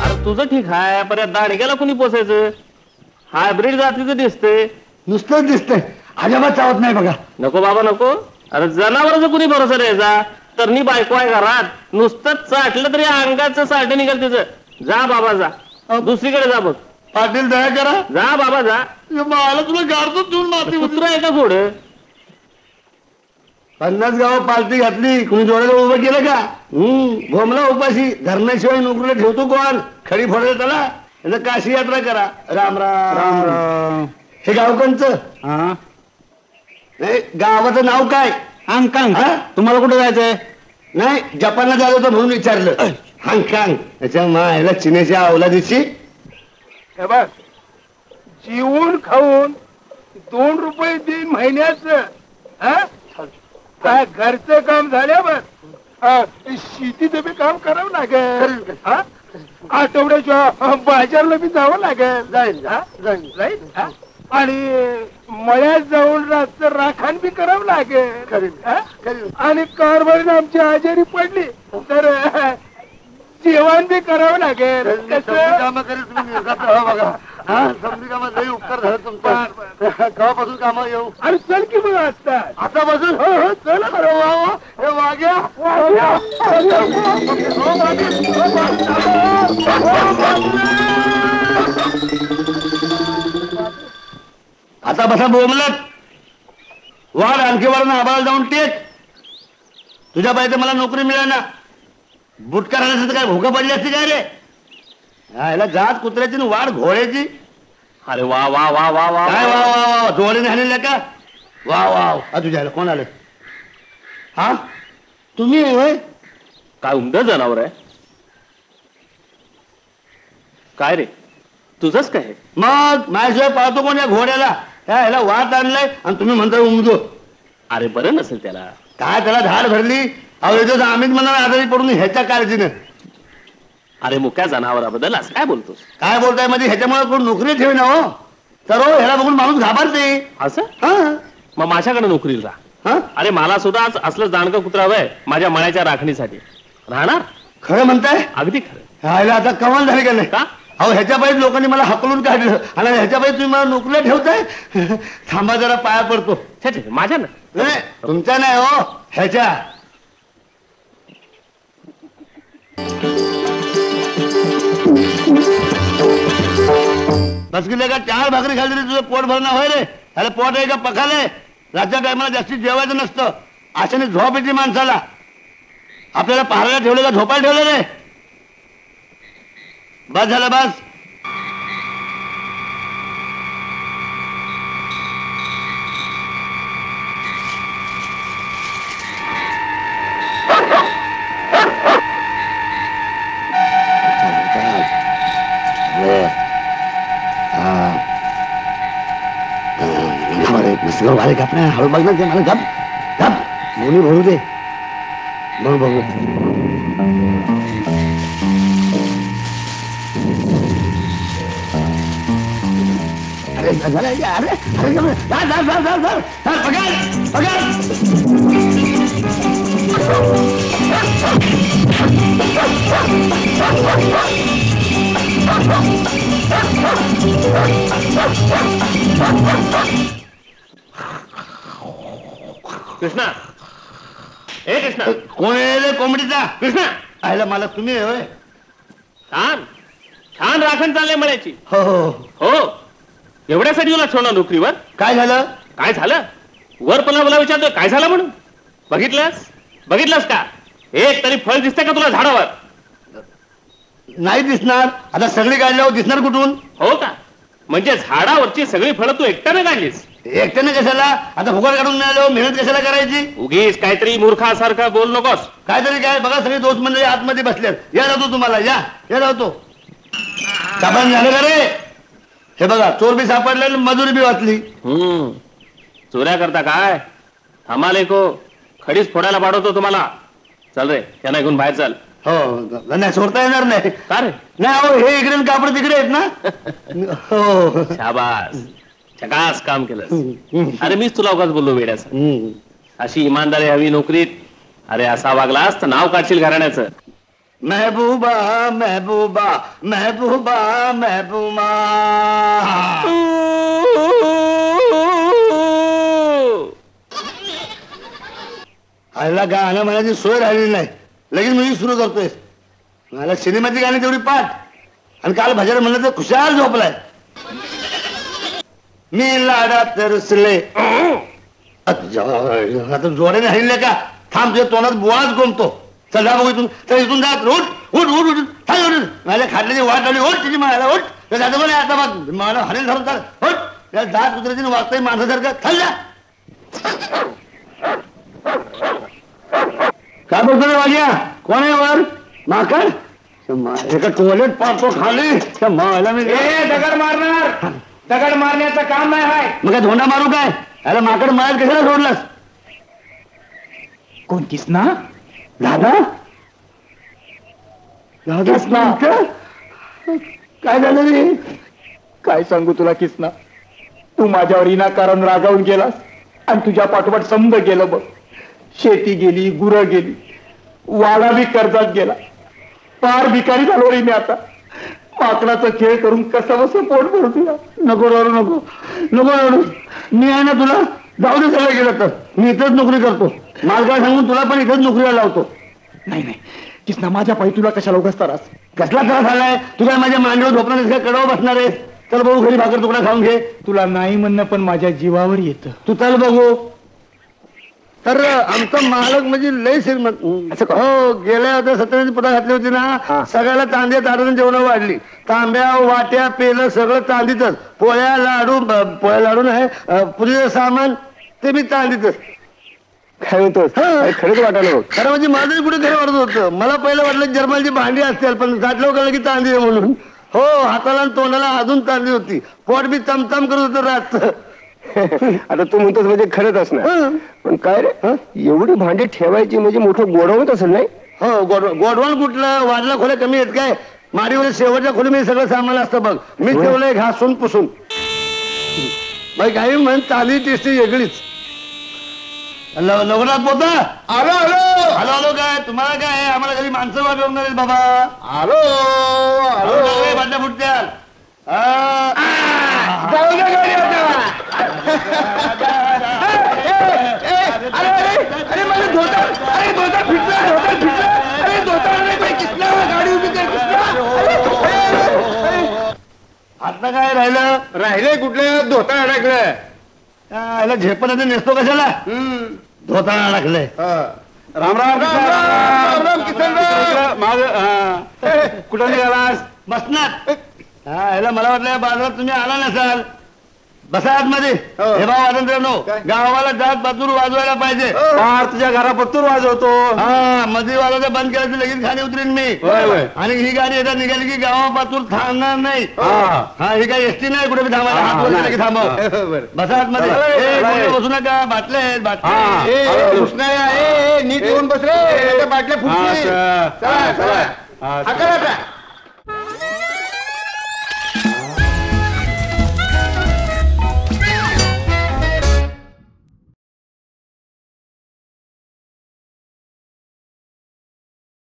अरे तुझं ठीक आहे, पण या दाडग्याला कुणी पोसायचं? हायब्रिड जातीचं दिसतंय. नुसतंच दिसतंय, अजिबात चावत नाही बघा. नको बाबा नको. अरे जनावरच कुणी भरोसा द्यायचा? तर नी बायको आहे घरात, नुसतं चाटलं तरी अंगाचं साठ निघाल तिचं. जा बाबा जा, दुसरीकडे जा बघ. पाटील दया करा, जा बाबा जा. मला तुला गाडतो ठेवून माती कुत्रा आहे का सोड? 50 गाव पालती घातली, कुणी जोराला उभं केलं का? भोमला उपाशी, धरणाशिवाय नोकरीला ठेवतो कोण? खडी फोडायला त्याला. याचं काशी यात्रा करा. राम राम राम राम. हे गाव कोणचं? गावाचं नाव काय? हांगकांग. तुम्हाला कुठं जायचंय? नाही, जपानला जायचं होतं म्हणून विचारलं. हांगकांग. त्याच्या मायला चिन्याच्या अवलादीची. हे बघ, जीवन खाऊन 2 रुपये 3 महिन्याचं काय घरचं काम झाल्यावर शेतीचं बी काम करावं लागेल. आठवड्याच्या बाजारला बी जावं लागेल. जाईल आणि मळ्यात जाऊन रातचं राखण बी करावं लागेल. आणि कारभारी आमची आजारी पडली तर जेवण बी करावं लागेल. काम करेल तुम्ही बघा. समजी कामात लई उपकार झाला तुमचा. गावापासून काम येऊ. अरे चल की मग असतात आता बसून. हो चल. अरे वा वा. हे वाग्या आता बसा बोंबलत. वाढ आणखी वाढ ना आबाला जाऊन टेक. तुझ्या पाहिजे मला नोकरी मिळाना. बुटका राहण्यासाठी काय भोका पडली असते काय रे? याला जात कुत्र्याची वाढ घोड्याची. अरे वा वा वा वा वा. काय वा वा वा. जोडीने हाणलेल्या का? वा वा. तुझ्या कोण आलं? हा तुम्ही होय? काय उमद जनावर आहे काय रे? तुझंच काय? मग माझ्याशिवाय पाहतो कोण या घोड्याला? ह्याला वाट आणलाय आणि तुम्ही म्हणता उमजो. अरे बरं नसेल त्याला. काय त्याला धाड भरली? अहो याचं आम्हीच म्हणाला आजारी पडून ह्याच्या काळजीनं. अरे मुक्या जनावराबद्दल असं काय बोलतोस? काय बोलताय म्हणजे ह्याच्यामुळे कोण नोकरी ठेवी ना हो. तर हो ह्याला बघून माणूस घाबरते. असं? हा मग माझ्याकडे नोकरीला राहा. अरे मला सुद्धा असलं जाणकं कुत्रा हवंय माझ्या मळ्याच्या राखणीसाठी. राहणार? खरं म्हणताय? अगदी खरं. ह्याला आता कमाल झाली का नाही? का? अहो ह्याच्या पाहिजे लोकांनी मला हकलून काढलं आणि ह्याच्या पाहिजे तुम्ही मला नोकरीला ठेवताय. थांबा जरा पाया पडतो. माझ्या ना? नाही तुमच्या नाही हो ह्याच्या. बस किल्ले का 4 भाकरी खाली तरी तुझं पोट भरणं होय रे. ह्याला पोट आहे का पखाले? रातच्या टायमाला जास्तीत जेवायचं नसतं. अशाने झोप येते माणसाला. आपल्याला पहायला ठेवलं का झोपायला ठेवलं रे? बस झालं बस. वाले गप नाही हळू बघ ना. ते मला गप गप मुली भरू दे. बघ बघू. अरे झालं अरे अरे कृष्णा. ए कृष्णा. कोण आहे रे कोंबडीचा? कृष्णा. आयला मला तुम्ही होय. छान छान राखण चाललंय मळ्याची. हो हो हो. एवढ्यासाठी तुला ठेवणार नोकरीवर? काय झालं? काय झालं? वर पुन्हा मला विचारतोय काय झालं म्हणून. बघितलंस का? एक तरी फळ दिसतंय का तुला झाडावर? नाही दिसणार. आता सगळी काढल्यावर दिसणार कुठून? हो का? म्हणजे झाडावरची सगळी फळं तू एकट्याने काढलीस? एकट्याने कशाला? आता फुकट काढून मिळालं मेहनत कशाला करायची? उगीच काहीतरी मूर्खासारखं बोल नकोस. काहीतरी काय बघा सगळे दोस्त मंडळी आतमध्ये बसलेत. या जातो तुम्हाला. या जातो. साबण झालं का रे? हे बघा चोर बी सापडले मजुरी बी वाचली. चोऱ्या करता काय? थांबाले को खडीच फोडायला पाठवतो तुम्हाला. चल रे त्यांना घेऊन बाहेर चल. हो नाही सोडता येणार नाही. का रे? नाही हो हे इकडे कापड तिकडे आहेत ना. हो शाबास. झकास काम केलं. अरे मीच तुला उगाच बोललो वेड्याचं. अशी इमानदारी हवी नोकरीत. अरे असा वागलास तर नाव काढशील घराण्याचं. महबूबा महबूबा महबूबा महबूबा. आईला गाणं म्हणायची सोय राहिली नाही. लगेच मी सुरू करतोय. मला सिनेमाची गाणी तेवढी पाठ. आणि काल भजन म्हणलं तर खुशाल झोपलाय. मी लाडात रुसले. आता जोराने हल्ले का. थांब तुझ्या तोंडात बुवाच गोमतो. चल जा बघू इथून. तर इथून जात उठ उठ उठ उठ. माझ्या खाल्ल्याची वाट लावली. उठ तिची मला उठ. जातं म्हणे आता बघ मला हरेल धरून चाल. उठ त्या जात कुत्र्याची वागताय माणसासारखं. खाल जा. काय बोलतो रे वाग्या. कोण आहे वर. माकड. एका टोलेट पाडतो खाली. मला मी दगड मारणार. दगड मारण्याचं काम नाही आहे. मग काय धोंडा मारू काय. अरे माकड मारायला कशाला सोडलास. कोण किसना. दादा दादाच ना. काय झालं रे. काय सांगू तुला किसना. तू माझ्यावर विनाकारण रागावून गेलास आणि तुझ्या पाठोपाठ समज गेलं बघ. शेती गेली, गुरं गेली, वाडा बी कर्जात गेला. फार भिकारी झालो रे मी आता. माकडाचा खेळ करून कसं बसं पोट भरू तुला. नको रडू नको नको रडू. मी आहे ना तुला. जाऊ दे सगळं गेलं तर मी इथंच नोकरी करतो. मालकाला सांगून तुला पण इथंच नोकरीला लावतो. नाही नाही किसना माझ्या पायी तुला कशाला उगाच त्रास. कसला त्रास झालाय. तू काय माझ्या मांडीवर झोपणार काय कडावर बसणार आहे. चल बघू घरी भाकर तुकडा खाऊन घे. तुला नाही म्हणणं पण माझ्या जीवावर येतं. तू चल बघू. तर आमचा मालक म्हणजे लय श्रीमंत. हो गेल्या होत्या 17 पदा घातली होती ना. सगळ्याला तांदे ताडून जेवण वाढली. तांब्या वाट्या पेलं सगळं चांदीतच. पोळ्या लाडू नाही पूजेचं सामान ते मी चांदीतच. काय होतं खरंच वाटायला. खरं म्हणजे माझं कुठे खरं वाटत होतं. मला पहिलं वाटलं जर्मनची भांडी असतील पण गाठलं कळलं की चांदी आहे म्हणून. हो हाताला आणि तोंडाला अजून चांदी होती. पोट बी चमचम करत होतं रातचं. आता तू म्हणतोस म्हणजे खरंच असणार. पण काय रे एवढी भांडी ठेवायची म्हणजे मोठं गोडवत असेल नाही. हो गोडवण कुठलं. वाढला खोल्या कमी आहेत काय. माडीवर शेवटच्या खोलीमध्ये सगळं सामान असतं बघ. मी ठेवलंय घासून पुसून. बाई काही म्हण चांदी टेस्टी वेगळीच. लग्नात पोता आलो आलो आलो आलो काय तुम्हाला काय आम्हाला घरी माणसं वाटवून आहेत बाबा. आलो आलो बाटल्या फुटत्या. जाऊ दे घरी आता. अरे मला धोतर. अरे धोतर फिटला. धोतर फिटला. अरे धोतर किसला. गाडी उभी कर. आता काय राहिले कुठलं धोतर अडकलं. याला झेपण नेसतो कशाला. धोता अडकलंय. राम राम राम राम किसन माग कुठं निघालास. बसणार. याला मला वाटलं बाजारात तुम्ही आला नसाल. बसा आतमध्ये. हे बा वाजंत्र्यानो गावाला जात बाजूर वाजवायला पाहिजे. फार तुझ्या घरापत्तूर वाजवतो. हा मध्ये वाजवायचं बंद केलं तर लगेच खाली उतरेन मी. आणि ही गाडी येतात निघाली की गावापासून थांबणार नाही. हा ही काय एसटी नाही कुठे थांबायला. हात वर की थांबव. बसा आतमध्ये. बसू नका. बाटले आहेत बाटले. नीट येऊन बस रे. बाटल्या फुटली. चला चला.